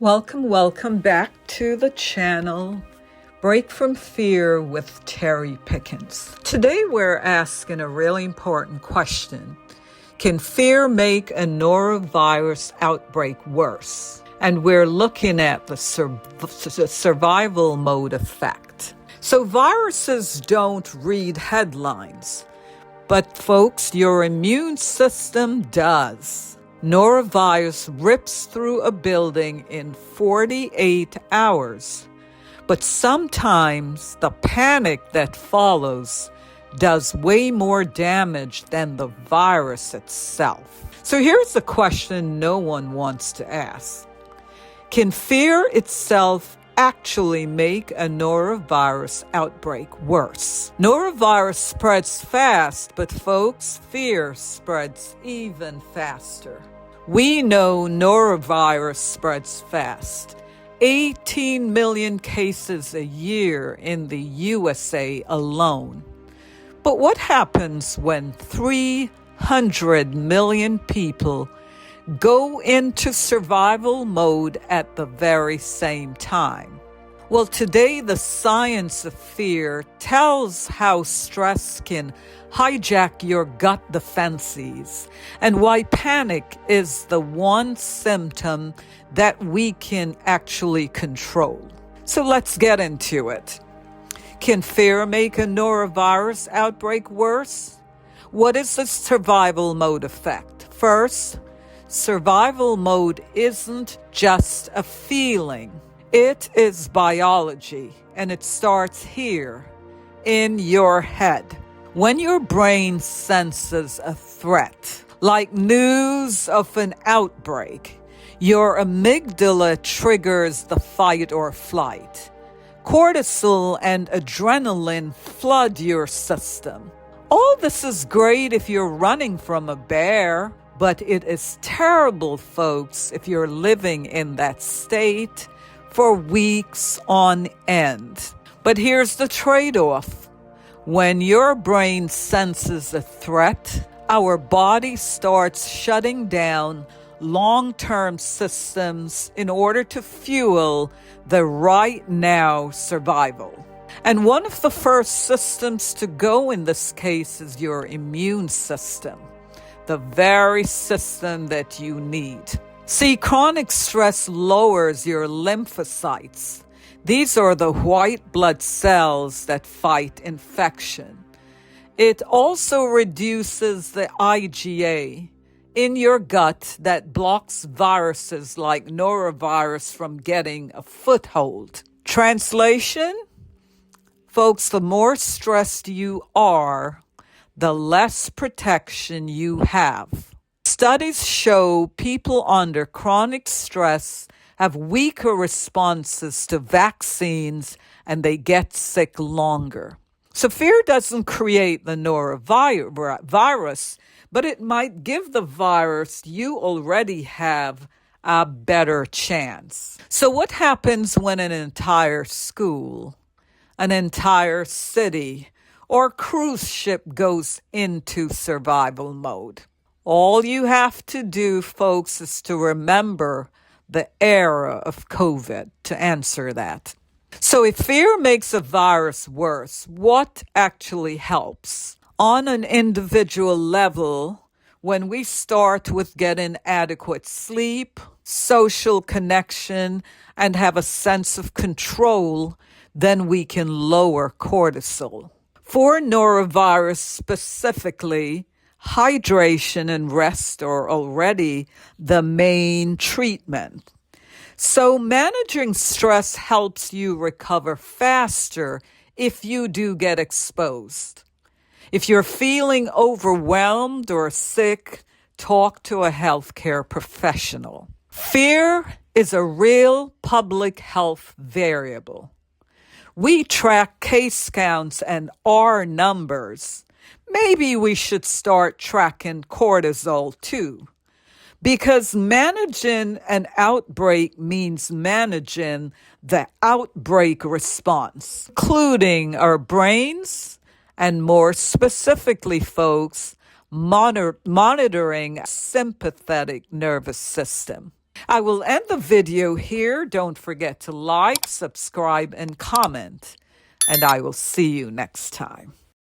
Welcome back to the channel, Break from Fear with Teri Pickens. Today we're asking a really important question. Can fear make a norovirus outbreak worse? And we're looking at the survival mode effect. So viruses don't read headlines, but folks, your immune system does. Norovirus rips through a building in 48 hours. But sometimes the panic that follows does way more damage than the virus itself. So here's the question no one wants to ask. Can fear itself actually make a norovirus outbreak worse? Norovirus spreads fast, but folks, fear spreads even faster. We know norovirus spreads fast. 18 million cases a year in the USA alone. But what happens when 300 million people go into survival mode at the very same time? Well, today the science of fear tells how stress can hijack your gut defenses and why panic is the one symptom that we can actually control. So let's get into it. Can fear make a norovirus outbreak worse? What is the survival mode effect? First, survival mode isn't just a feeling. It is biology, and it starts here, in your head. When your brain senses a threat, like news of an outbreak, your amygdala triggers the fight or flight. Cortisol and adrenaline flood your system. All this is great if you're running from a bear, but it is terrible, folks, if you're living in that state for weeks on end. But here's the trade-off. When your brain senses a threat, our body starts shutting down long-term systems in order to fuel the right now survival. And one of the first systems to go in this case is your immune system, the very system that you need. See, chronic stress lowers your lymphocytes. These are the white blood cells that fight infection. It also reduces the IgA in your gut that blocks viruses like norovirus from getting a foothold. Translation? Folks, the more stressed you are, the less protection you have. Studies show people under chronic stress have weaker responses to vaccines and they get sick longer. So fear doesn't create the norovirus, but it might give the virus you already have a better chance. So what happens when an entire school, an entire city, or cruise ship goes into survival mode? All you have to do, folks, is to remember the era of COVID to answer that. So if fear makes a virus worse, what actually helps? On an individual level, when we start with getting adequate sleep, social connection, and have a sense of control, then we can lower cortisol. For norovirus specifically, hydration and rest are already the main treatment. So managing stress helps you recover faster if you do get exposed. If you're feeling overwhelmed or sick, talk to a healthcare professional. Fear is a real public health variable. We track case counts and R numbers. Maybe we should start tracking cortisol too, because managing an outbreak means managing the outbreak response, including our brains and, more specifically, folks, monitoring sympathetic nervous system. I will end the video here. Don't forget to like, subscribe, and comment. And I will see you next time.